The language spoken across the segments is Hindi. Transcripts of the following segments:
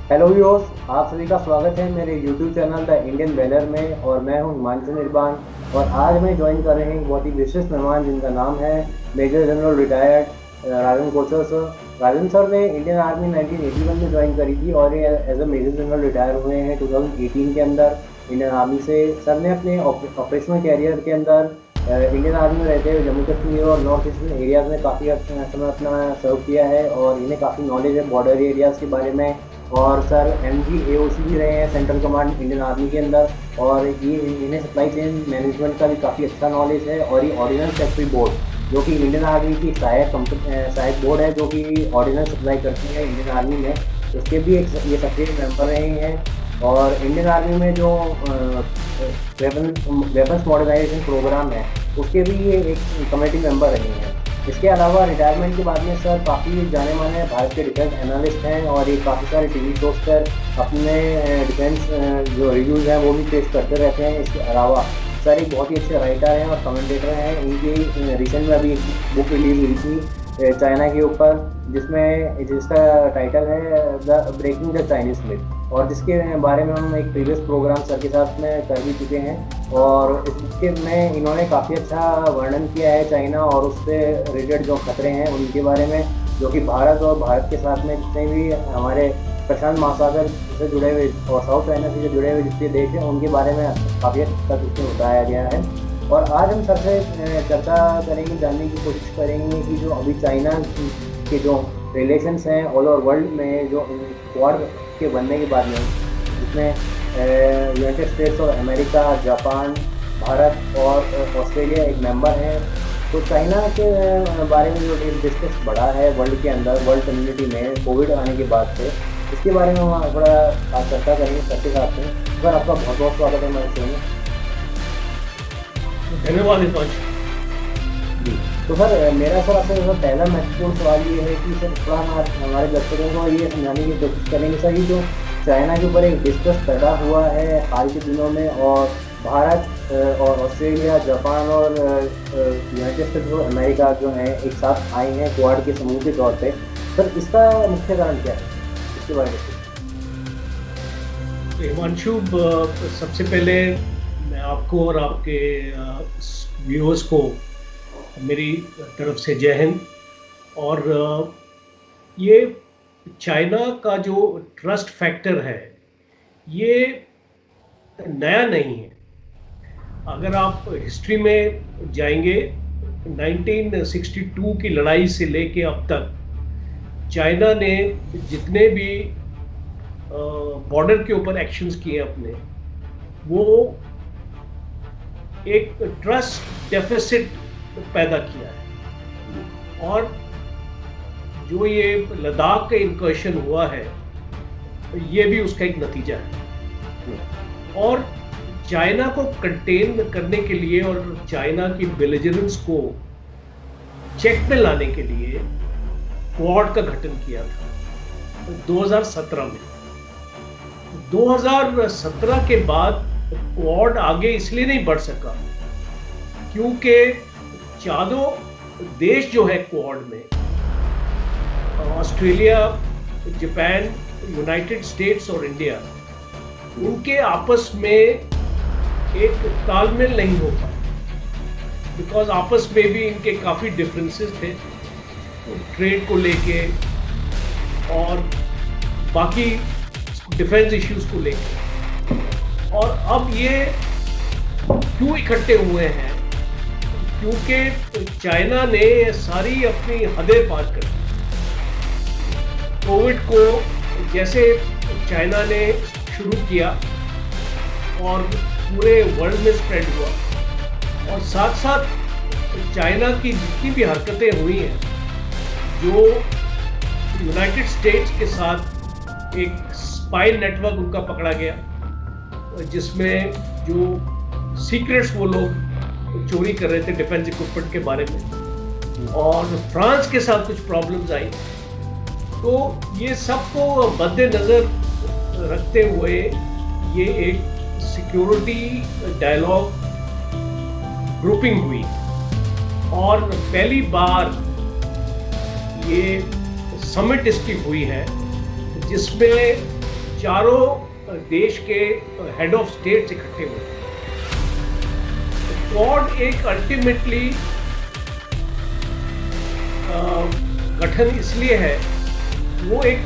हेलो व्यूअर्स, आप सभी का स्वागत है मेरे YouTube channel the Indian valour में। और मैं हूं हिमांशु निर्बान। और आज मैं ज्वाइन कर रहे हैं एक बहुत ही विशिष्ट मेहमान जिनका नाम है major general retired Rajan Kochar sir. Rajan sir ने इंडियन आर्मी 1981 में ज्वाइन करी थी और ये as a major general retire हुए हैं 2018 के अंदर इंडियन आर्मी से। सर ने अपने ऑपरेशनल कैरियर के अंदर इंडियन आर्मी में रहते हुए जम्मू कश्मीर और नॉर्थ ईस्टर्न एरियाज में काफ़ी समय अपना सर्व किया है और इन्हें काफ़ी नॉलेज है बॉर्डर एरियाज़ के बारे में। और सर एमजी एओसी भी रहे हैं सेंट्रल कमांड इंडियन आर्मी के अंदर। और ये इन्हें सप्लाई चेन मैनेजमेंट का भी काफ़ी अच्छा नॉलेज है। और ये ऑर्डिनेंस फैक्ट्री बोर्ड जो कि इंडियन आर्मी की सहायक बोर्ड है जो कि ऑर्डिनेंस सप्लाई करती है इंडियन आर्मी में, उसके भी एक ये सक्रिय मेंबर रहे हैं। और इंडियन आर्मी में जो वेपन्स मॉडर्नाइजेशन प्रोग्राम है उसके भी ये एक कमेटी मेंबर रहे हैं। इसके अलावा रिटायरमेंट के बाद में सर काफ़ी जाने माने भारत के डिफेंस एनालिस्ट हैं और ये काफ़ी सारे टीवी शोज पर अपने डिफेंस जो रिव्यूज़ हैं वो भी पेश करते रहते हैं। इसके अलावा सर एक बहुत ही अच्छे राइटर हैं और कमेंटेटर हैं। इनकी रिसेंट में अभी एक बुक रिलीज हुई थी चाइना के ऊपर, जिसका टाइटल है the breaking the Chinese myth, और जिसके बारे में हम एक प्रीवियस प्रोग्राम सर के साथ में कर भी चुके हैं। और इसके में इन्होंने काफ़ी अच्छा वर्णन किया है चाइना और उससे रिलेटेड जो खतरे हैं उनके बारे में, जो कि भारत और भारत के साथ में जितने भी हमारे प्रशांत महासागर से जुड़े हुए और साउथ चाइना से जुड़े हुए जितने देश हैं उनके बारे में काफ़ी हद तक उसमें बताया गया है। और आज हम सर से चर्चा करेंगे, जानने की कोशिश करेंगे कि जो अभी चाइना के जो रिलेशंस हैं ऑल ओवर वर्ल्ड में, जो क्वाड के बनने के बाद में जिसमें United states of America, Japan, Bharat और ऑस्ट्रेलिया एक मेंबर हैं। तो चाइना के बारे में जो डिस्कस बढ़ा है वर्ल्ड के अंदर, वर्ल्ड कम्युनिटी में कोविड आने के बाद से, इसके बारे में हम थोड़ा आज चर्चा करेंगे सर के साथ में। सर आपका बहुत बहुत स्वागत है हमारे शो में। धन्यवाद हिमांशु। जी, तो सर मेरा सर आपसे पहला महत्वपूर्ण सवाल ये है कि सर थोड़ा हमारे दर्शकों को ये समझाने की कोशिश करेंगे सर, ये जो चाइना के ऊपर एक डिस्कस पैदा हुआ है हाल के दिनों में, और भारत और ऑस्ट्रेलिया, जापान और यूनाइटेड स्टेट्स ऑफ अमेरिका जो हैं एक साथ आए हैं क्वाड के समूह के तौर पे, सर इसका मुख्य कारण क्या है, इसके बारे में हिमांशु, सबसे पहले मैं आपको और आपके व्यूअर्स को मेरी तरफ से जय हिंद। और ये चाइना का जो ट्रस्ट फैक्टर है ये नया नहीं है। अगर आप हिस्ट्री में जाएंगे 1962 की लड़ाई से लेके अब तक चाइना ने जितने भी बॉर्डर के ऊपर एक्शंस किए अपने, वो एक ट्रस्ट डेफिसिट पैदा किया है। और जो ये लद्दाख का इंकर्शन हुआ है ये भी उसका एक नतीजा है। और चाइना को कंटेन करने के लिए और चाइना की बेलिजरेंस को चेक में लाने के लिए क्वाड का गठन किया था 2017 में। 2017 के बाद क्वाड आगे इसलिए नहीं बढ़ सका क्योंकि चारों देश जो है क्वाड में, ऑस्ट्रेलिया, जापान, यूनाइटेड स्टेट्स और इंडिया, उनके आपस में एक तालमेल नहीं हो पाया। बिकॉज आपस में भी इनके काफ़ी डिफरेंसेस थे ट्रेड को लेके और बाकी डिफेंस इश्यूज को लेके। और अब ये क्यों इकट्ठे हुए हैं? क्योंकि चाइना ने सारी अपनी हदें पार कर दी। कोविड को जैसे चाइना ने शुरू किया और पूरे वर्ल्ड में स्प्रेड हुआ, और साथ साथ चाइना की जितनी भी हरकतें हुई हैं, जो यूनाइटेड स्टेट्स के साथ एक स्पाई नेटवर्क उनका पकड़ा गया जिसमें जो सीक्रेट्स वो लोग चोरी कर रहे थे डिफेंस इक्विपमेंट के बारे में, और फ्रांस के साथ कुछ प्रॉब्लम्स आई। तो ये सबको मद्देनजर रखते हुए ये एक सिक्योरिटी डायलॉग ग्रुपिंग हुई, और पहली बार ये समिट इसकी हुई है जिसमें चारों देश के हेड ऑफ स्टेट इकट्ठे हुए। क्वाड एक अल्टीमेटली गठन इसलिए है, वो एक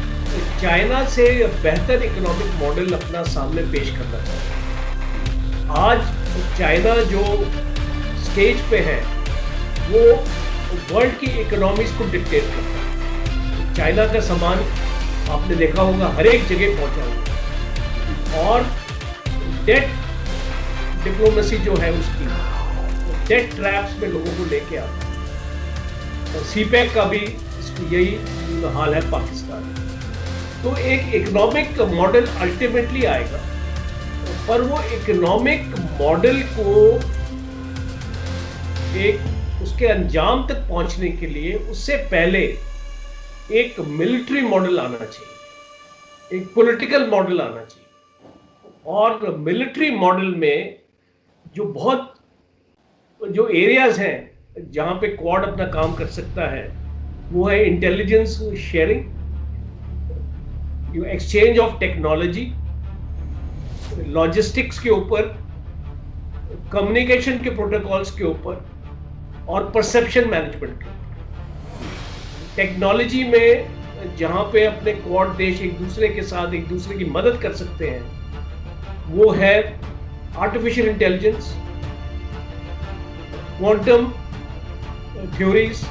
चाइना से बेहतर इकोनॉमिक मॉडल अपना सामने पेश करना चाहता है। आज चाइना जो स्टेज पे है वो वर्ल्ड की इकोनॉमीज को डिक्टेट करता है। चाइना का सामान आपने देखा होगा हर एक जगह पहुंचा होगा, और डेट डिप्लोमेसी जो है उसकी डेट ट्रैप्स में लोगों को लेके आता है। और सीपैक का भी यही हाल है पाकिस्तान में। तो एक इकोनॉमिक मॉडल अल्टीमेटली आएगा, पर वो इकोनॉमिक मॉडल को एक उसके अंजाम तक पहुंचने के लिए उससे पहले एक मिलिट्री मॉडल आना चाहिए, एक पॉलिटिकल मॉडल आना चाहिए। और मिलिट्री मॉडल में जो एरियाज हैं जहां पे क्वाड अपना काम कर सकता है, वो है intelligence sharing, exchange of technology, logistics के ऊपर, कम्युनिकेशन के प्रोटोकॉल्स के ऊपर, और परसेप्शन मैनेजमेंट के ऊपर। टेक्नोलॉजी में जहां पे अपने क्वाड देश एक दूसरे के साथ एक दूसरे की मदद कर सकते हैं, वो है artificial intelligence, quantum theories,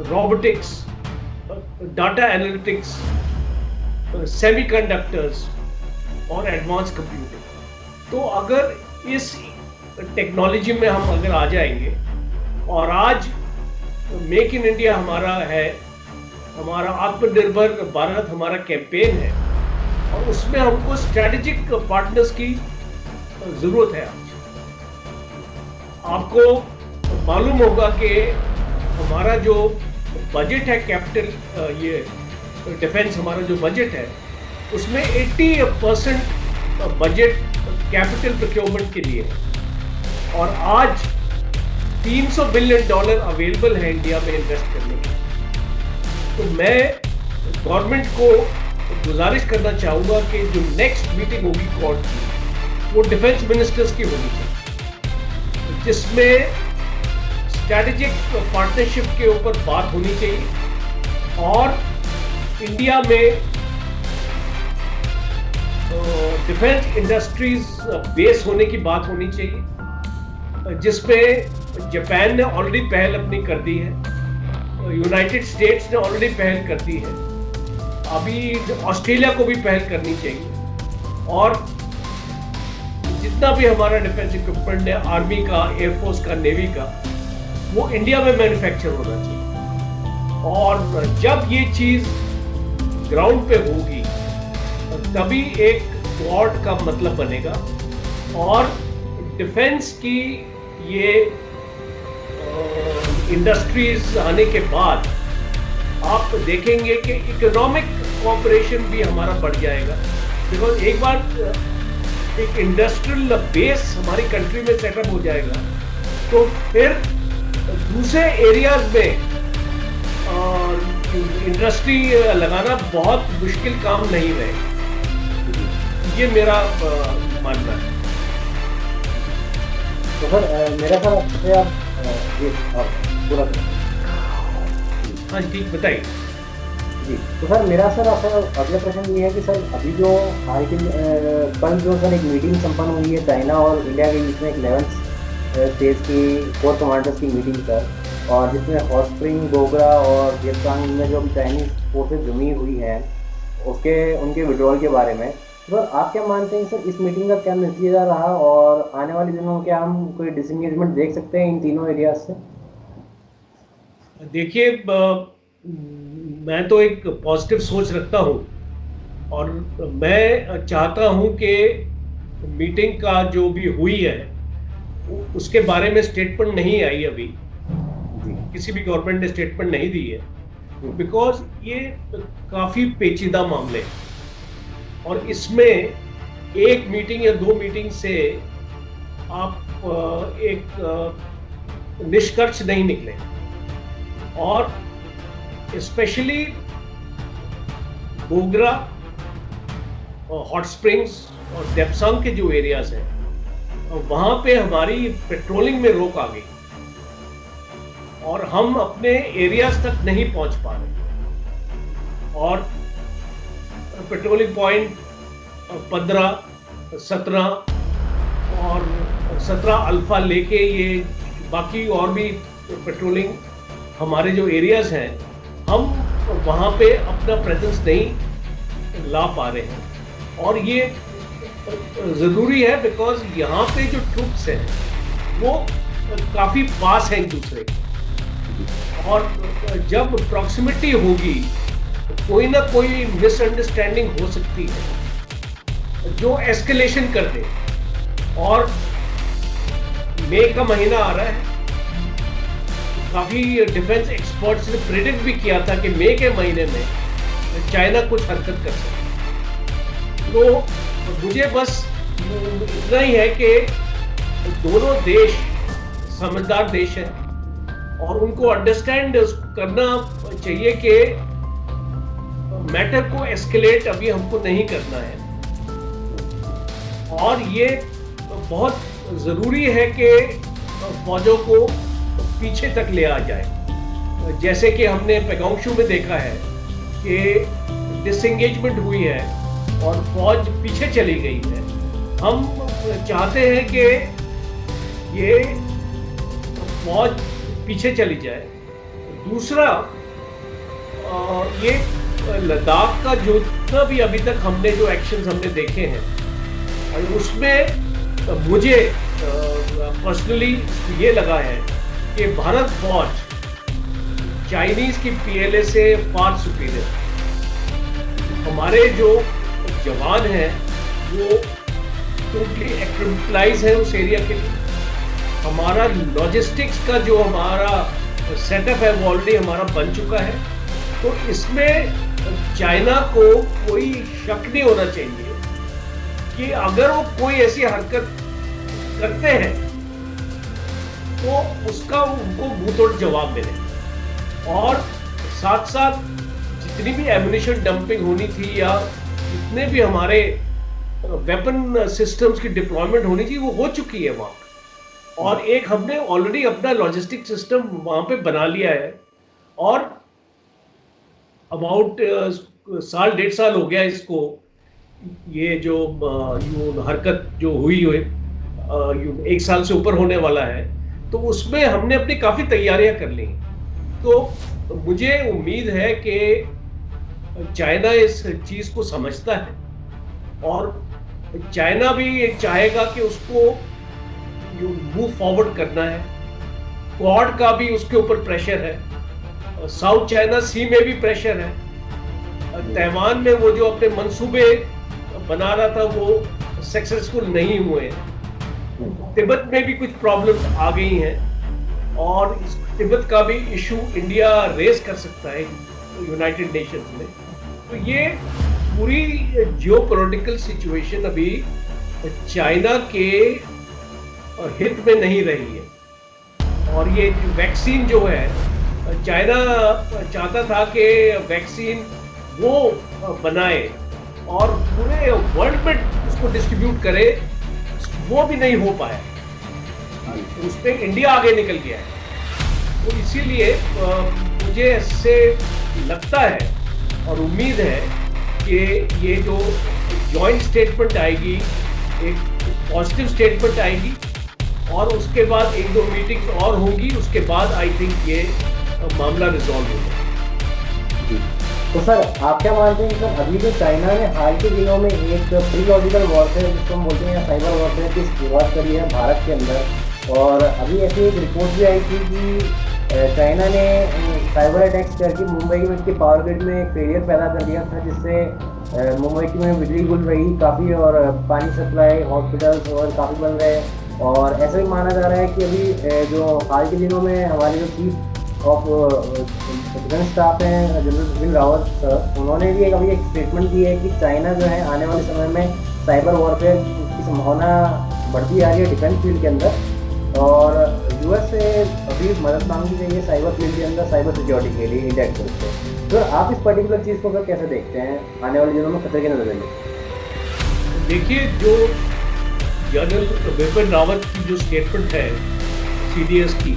robotics, data analytics, semiconductors और एडवांस कंप्यूटिंग। तो अगर इस टेक्नोलॉजी में हम अगर आ जाएंगे, और आज मेक इन इंडिया हमारा है, हमारा आत्मनिर्भर भारत हमारा कैंपेन है, और उसमें हमको स्ट्रेटेजिक पार्टनर्स की जरूरत है। आपको मालूम होगा कि हमारा जो बजट है कैपिटल, ये डिफेंस हमारा जो बजट है, उसमें 80% बजट कैपिटल प्रोक्योरमेंट के लिए है। और आज $300 बिलियन अवेलेबल है इंडिया में इन्वेस्ट करने के। तो मैं गवर्नमेंट को गुजारिश करना चाहूंगा कि जो नेक्स्ट मीटिंग होगी क्वाड की, वो डिफेंस मिनिस्टर्स की होनी चाहिए, जिसमें स्ट्रैटेजिक पार्टनरशिप के ऊपर बात होनी चाहिए, और इंडिया में डिफेंस इंडस्ट्रीज बेस होने की बात होनी चाहिए, जिसपे जापान ने ऑलरेडी पहल अपनी कर दी है, यूनाइटेड स्टेट्स ने ऑलरेडी पहल कर दी है, अभी ऑस्ट्रेलिया को भी पहल करनी चाहिए। और जितना भी हमारा डिफेंस इक्विपमेंट है, आर्मी का, एयरफोर्स का, नेवी का, वो इंडिया में मैन्युफैक्चर होना चाहिए। और जब ये चीज ग्राउंड पे होगी, तभी एक क्वाड का मतलब बनेगा। और डिफेंस की ये इंडस्ट्रीज आने के बाद आप देखेंगे कि इकोनॉमिक कोऑपरेशन भी हमारा बढ़ जाएगा। बिकॉज एक बार एक इंडस्ट्रियल बेस हमारी कंट्री में सेटअप हो जाएगा, तो फिर दूसरे एरियाज में इंडस्ट्री लगाना बहुत मुश्किल काम नहीं रहेगा। ये मेरा मानना है। तो सर मेरा सर आपसे आप ये पूरा हाँ ठीक बताइए जी। तो सर मेरा सर आपका अगला प्रश्न ये है कि सर अभी जो हाल के कल जो सर एक मीटिंग संपन्न हुई है चाइना और इंडिया के बीच में, एक 11th स्टेज की कोर कमांडर्स की मीटिंग सर, और जिसमें हॉट स्प्रिंग, गोगरा और वियतनाम में जो चाइनीज फोर्सेज जमी हुई हैं उनके विड्रॉल के बारे में, तो सर आप क्या मानते हैं सर इस मीटिंग का क्या नतीजा रहा, और आने वाले दिनों में क्या हम कोई डिसएंगेजमेंट देख सकते हैं इन तीनों एरियाज से? देखिए, मैं तो एक पॉजिटिव सोच रखता हूँ, और मैं चाहता हूँ कि मीटिंग का जो भी हुई है उसके बारे में स्टेटमेंट नहीं आई अभी, किसी भी गवर्नमेंट ने स्टेटमेंट नहीं दी है, बिकॉज ये काफ़ी पेचीदा मामले हैं, और इसमें एक मीटिंग या 2 मीटिंग से आप एक निष्कर्ष नहीं निकले। और स्पेशली गोगरा हॉट स्प्रिंग्स और डेप्सांग के जो एरियाज हैं, वहाँ पे हमारी पेट्रोलिंग में रोक आ गई और हम अपने एरियाज तक नहीं पहुँच पा रहे। और पेट्रोलिंग पॉइंट 15, 17 और 17 अल्फा लेके ये बाकी और भी पेट्रोलिंग हमारे जो एरियाज हैं, हम वहाँ पे अपना प्रेजेंस नहीं ला पा रहे हैं। और ये ज़रूरी है बिकॉज यहाँ पे जो ट्रूप्स हैं वो काफ़ी पास हैं एक दूसरे के, और जब प्रॉक्सिमिटी होगी तो कोई ना कोई मिसअंडरस्टैंडिंग हो सकती है जो एस्केलेशन कर दे। और मई का महीना आ रहा है, काफी डिफेंस एक्सपर्ट्स ने प्रेडिक्ट भी किया था कि मई के महीने में चाइना कुछ हरकत कर सकता है। तो मुझे बस इतना ही है कि दोनों देश समझदार देश हैं और उनको अंडरस्टैंड करना चाहिए कि मैटर को एस्केलेट अभी हमको नहीं करना है। और ये बहुत जरूरी है कि फौजों को पीछे तक ले आ जाए। जैसे कि हमने पैगोंगशू में देखा है कि डिसएंगेजमेंट हुई है और फौज पीछे चली गई है। हम चाहते हैं कि ये फौज पीछे चली जाए। दूसरा, ये लद्दाख का जो जितना भी अभी तक हमने जो एक्शंस हमने देखे हैं, उसमें मुझे पर्सनली ये लगा है कि भारत फौज चाइनीज की पीएलए से फार सुपीरियर। हमारे जो जवान हैं वो टोटली एक्टिवलाइज है उस एरिया के लिए। हमारा लॉजिस्टिक्स का जो हमारा सेटअप है वो ऑलरेडी हमारा बन चुका है। तो इसमें चाइना को कोई शक नहीं होना चाहिए कि अगर वो कोई ऐसी हरकत करते हैं तो उसका उनको मुंह तोड़ जवाब मिले। और साथ साथ जितनी भी एम्युनिशन डंपिंग होनी थी या जितने भी हमारे वेपन सिस्टम्स की डिप्लॉयमेंट होनी थी वो हो चुकी है वहाँ। और एक हमने ऑलरेडी अपना लॉजिस्टिक सिस्टम वहाँ पे बना लिया है। और अबाउट साल 1.5 साल हो गया इसको, ये जो हरकत जो हुई है 1 साल से ऊपर होने वाला है। तो उसमें हमने अपनी काफ़ी तैयारियां कर ली। तो मुझे उम्मीद है कि चाइना इस चीज़ को समझता है और चाइना भी चाहेगा कि उसको मूव फॉरवर्ड करना है। क्वाड का भी उसके ऊपर प्रेशर है, साउथ चाइना सी में भी प्रेशर है, तैवान में वो जो अपने मंसूबे बना रहा था वो सक्सेसफुल नहीं हुए। तिब्बत में भी कुछ प्रॉब्लम्स आ गई हैं और तिब्बत का भी इशू इंडिया रेज कर सकता है यूनाइटेड नेशंस में। तो ये पूरी जियोपॉलिटिकल सिचुएशन अभी चाइना के हित में नहीं रही है। और ये वैक्सीन जो है, चाइना चाहता था कि वैक्सीन वो बनाए और पूरे वर्ल्ड में उसको डिस्ट्रीब्यूट करे, वो भी नहीं हो पाया। उस पर इंडिया आगे निकल गया है। तो इसीलिए मुझे इससे लगता है और उम्मीद है कि ये जो जॉइंट स्टेटमेंट आएगी, एक पॉजिटिव स्टेटमेंट आएगी और उसके बाद 1-2 मीटिंग्स और होंगी, उसके बाद आई थिंक ये मामला रिजॉल्व होगा। तो सर आप क्या मानते हैं सर, अभी जो चाइना ने हाल के दिनों में एक प्रीलॉजिकल वॉरफेयर जिसको हम बोलते हैं साइबर वॉरफेयर की शुरुआत करी है भारत के अंदर, और अभी ऐसी एक रिपोर्ट भी आई थी कि चाइना ने साइबर अटैक्स करके मुंबई में उसके पावर ग्रिड में एक फेलियर पैदा कर दिया था, जिससे मुंबई की में बिजली गुल रही काफ़ी और पानी सप्लाई, हॉस्पिटल्स और काफ़ी बन रहे। और ऐसा भी माना जा रहा है कि अभी जो हाल के दिनों में हमारे जो चीफ ऑफ डिफेंस स्टाफ हैं जनरल बिपिन रावत सर, उन्होंने भी अभी एक स्टेटमेंट दी है कि चाइना जो है आने वाले समय में साइबर वॉरफेयर की संभावना बढ़ती जा रही है डिफेंस फील्ड के अंदर, और यूएस से अभी मदद मांगी गई है साइबर फील्ड के अंदर साइबर सिक्योरिटी के लिए इंडिया के तरफ से। तो आप इस पर्टिकुलर चीज़ को सर कैसे देखते हैं आने वाले दिनों में खतरे के नजरिए? देखिए, जो जनरल बिपिन रावत की जो स्टेटमेंट है सीडीएस की,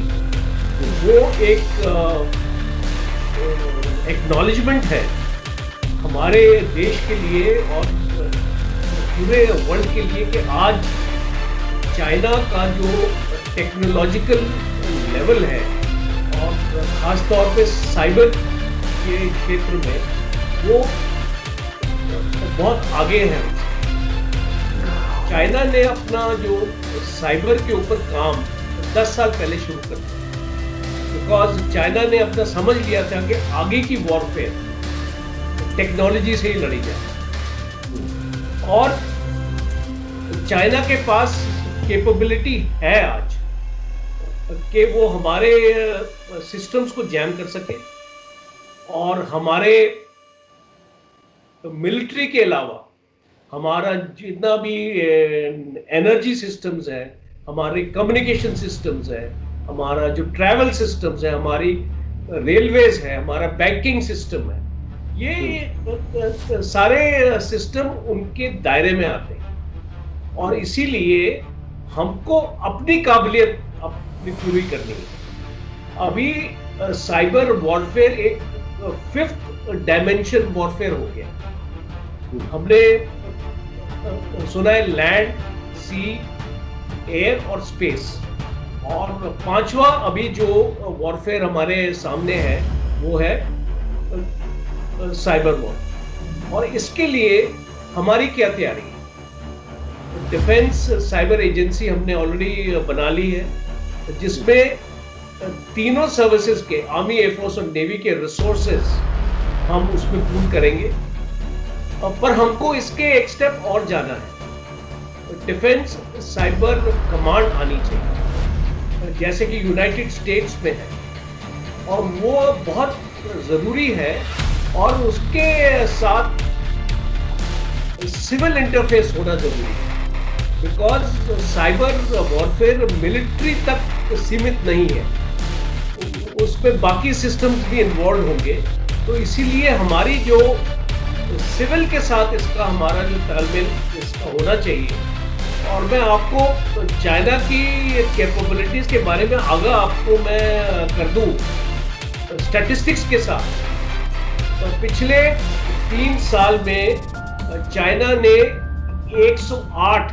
वो एक एक्नॉलेजमेंट है हमारे देश के लिए और पूरे वर्ल्ड के लिए कि आज चाइना का जो टेक्नोलॉजिकल लेवल है और ख़ास तौर पे साइबर के क्षेत्र में वो बहुत आगे है। चाइना ने अपना जो साइबर के ऊपर काम 10 साल पहले शुरू कर दिया, बिकॉज चाइना ने अपना समझ लिया था कि आगे की वॉरफेयर टेक्नोलॉजी से ही लड़ी जाए और चाइना के पास कैपेबिलिटी है आज कि वो हमारे सिस्टम्स को जैम कर सके और हमारे मिलिट्री के अलावा हमारा जितना भी एनर्जी सिस्टम्स है, हमारे कम्युनिकेशन सिस्टम्स है, हमारा जो ट्रैवल सिस्टम्स है, हमारी रेलवेज है, हमारा बैंकिंग सिस्टम है, ये सारे सिस्टम उनके दायरे में आते हैं और इसीलिए हमको अपनी काबिलियत अपनी पूरी करनी है। अभी साइबर वॉरफेयर एक 5th डायमेंशन वॉरफेयर हो गया। हमने सुना है लैंड, सी, एयर और स्पेस, और 5वां अभी जो वॉरफेयर हमारे सामने है वो है साइबर वॉर। और इसके लिए हमारी क्या तैयारी है? डिफेंस साइबर एजेंसी हमने ऑलरेडी बना ली है, जिसमें तीनों सर्विसेज के, आर्मी, एयरफोर्स और नेवी के रिसोर्सेज हम उसमें पूल करेंगे। पर हमको इसके एक स्टेप और जाना है। डिफेंस साइबर कमांड आनी चाहिए, जैसे कि यूनाइटेड स्टेट्स में है, और वो बहुत ज़रूरी है। और उसके साथ सिविल इंटरफेस होना जरूरी है, बिकॉज साइबर वॉरफेयर मिलिट्री तक सीमित नहीं है, उस पर बाकी सिस्टम्स भी इन्वॉल्व होंगे। तो इसीलिए हमारी जो सिविल के साथ इसका हमारा जो तालमेल इसका होना चाहिए। और मैं आपको चाइना की कैपेबिलिटीज़ के बारे में आगे आपको मैं कर दूं स्टैटिस्टिक्स के साथ। तो पिछले 3 साल में चाइना ने 108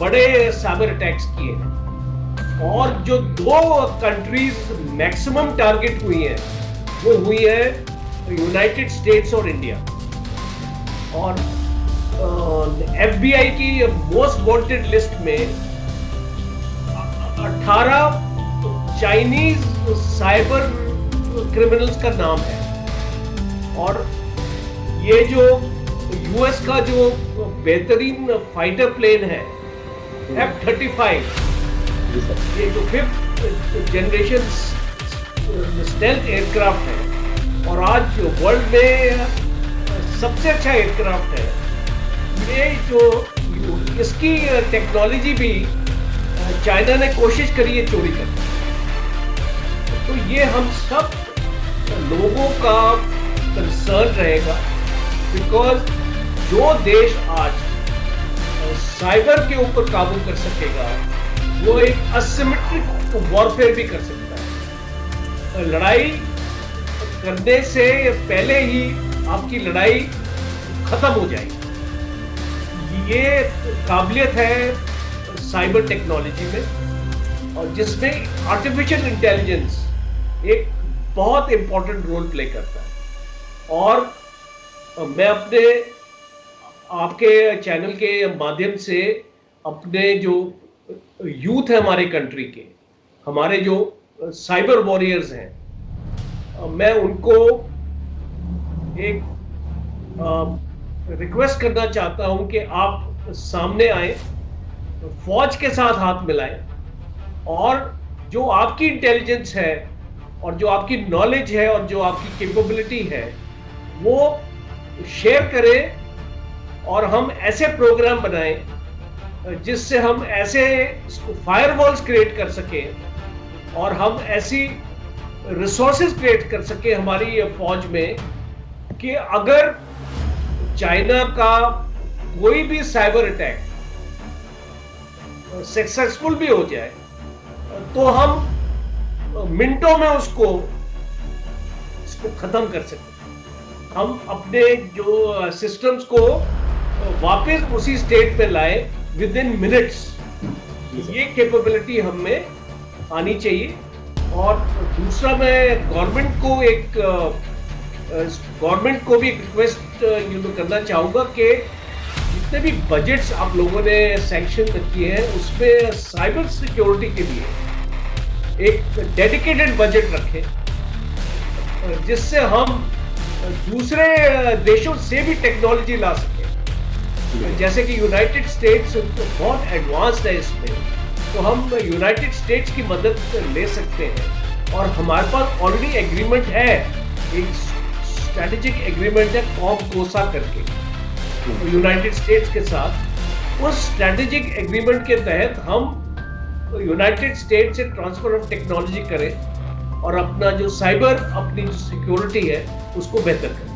बड़े साइबर अटैक्स किए हैं, और जो 2 कंट्रीज मैक्सिमम टारगेट हुई हैं वो हुई है यूनाइटेड स्टेट्स और इंडिया। और FBI की मोस्ट वांटेड लिस्ट में 18 चाइनीज साइबर क्रिमिनल्स का नाम है। और ये जो यूएस का जो बेहतरीन फाइटर प्लेन है F-35, ये जो 5th जनरेशन स्टेल्थ एयरक्राफ्ट है और आज वर्ल्ड में सबसे अच्छा एयरक्राफ्ट है, ये जो इसकी टेक्नोलॉजी भी चाइना ने कोशिश करी है चोरी करने। तो ये हम सब लोगों का कंसर्न रहेगा, बिकॉज जो देश आज साइबर के ऊपर काबू कर सकेगा वो एक असिमेट्रिक वॉरफेयर भी कर सकता है। लड़ाई करने से पहले ही आपकी लड़ाई खत्म हो जाएगी। ये काबिलियत है साइबर टेक्नोलॉजी में, और जिसमें आर्टिफिशियल इंटेलिजेंस एक बहुत इंपॉर्टेंट रोल प्ले करता है। और मैं अपने आपके चैनल के माध्यम से अपने जो यूथ है हमारे कंट्री के, हमारे जो साइबर वॉरियर्स हैं, मैं उनको एक रिक्वेस्ट करना चाहता हूं कि आप सामने आए, फौज के साथ हाथ मिलाएं, और जो आपकी इंटेलिजेंस है और जो आपकी नॉलेज है और जो आपकी कैपेबिलिटी है वो शेयर करें, और हम ऐसे प्रोग्राम बनाएं जिससे हम ऐसे फायरवॉल्स क्रिएट कर सकें और हम ऐसी रिसोर्सेज क्रिएट कर सके हमारी फौज में कि अगर चाइना का कोई भी साइबर अटैक सक्सेसफुल भी हो जाए तो हम मिनटों में उसको खत्म कर सकते हैं। हम अपने जो सिस्टम्स को वापस उसी स्टेट पे लाए विद इन मिनट्स, ये कैपेबिलिटी हमें आनी चाहिए। और दूसरा, मैं गवर्नमेंट को भी रिक्वेस्ट करना चाहूंगा कि जितने भी बजट्स आप लोगों ने सैंक्शन किए हैं उसमें साइबर सिक्योरिटी के लिए एक डेडिकेटेड बजट रखें, जिससे हम दूसरे देशों से भी टेक्नोलॉजी ला सकें। जैसे कि यूनाइटेड स्टेट्स बहुत एडवांस्ड है इसमें, तो हम यूनाइटेड स्टेट्स की मदद ले सकते हैं। और हमारे पास ऑलरेडी एग्रीमेंट है, एक स्ट्रेटेजिक एग्रीमेंट है कॉम-कोसा करके यूनाइटेड स्टेट्स के साथ। उस स्ट्रेटेजिक एग्रीमेंट के तहत हम यूनाइटेड स्टेट्स से ट्रांसफर ऑफ टेक्नोलॉजी करें और अपना जो साइबर, अपनी जो सिक्योरिटी है उसको बेहतर करें।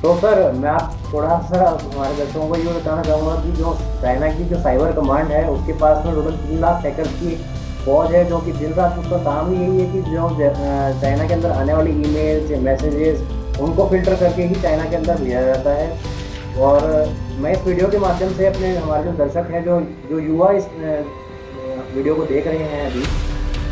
तो सर, मैं आप थोड़ा सा हमारे दर्शकों को ये बताना चाहूँगा कि जो चाइना की जो साइबर कमांड है उसके पास में टोटल 3 लाख हैकर्स की फौज है, जो कि दिन रात उसका काम ही यही है कि जो चाइना के अंदर आने वाली ईमेल्स या मैसेजेस उनको फिल्टर करके ही चाइना के अंदर भेजा जाता है। और मैं इस वीडियो के माध्यम से अपने हमारे जो दर्शक हैं, जो युवा इस वीडियो को देख रहे हैं अभी,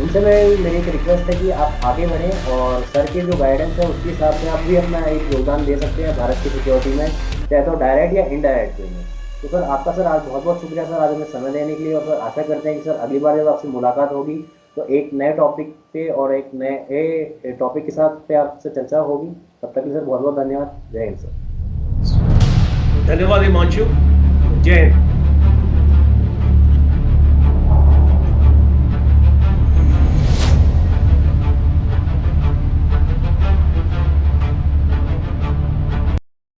उनसे मेरी एक रिक्वेस्ट है कि आप आगे बढ़ें और सर की जो गाइडेंस है उसके हिसाब से आप भी अपना एक योगदान दे सकते हैं भारत की सिक्योरिटी में, चाहे तो डायरेक्ट या इनडायरेक्ट वे में। तो सर, आपका सर आज बहुत बहुत शुक्रिया सर, आज हमें समय देने के लिए। और सर, आशा करते हैं कि सर अगली बार जब आपसे मुलाकात होगी तो एक नए टॉपिक पे और एक नए टॉपिक के साथ पे आपसे चर्चा होगी। तब तक के लिए सर बहुत बहुत धन्यवाद। जय हिंद सर। धन्यवाद हिमांशु। जय हिंद।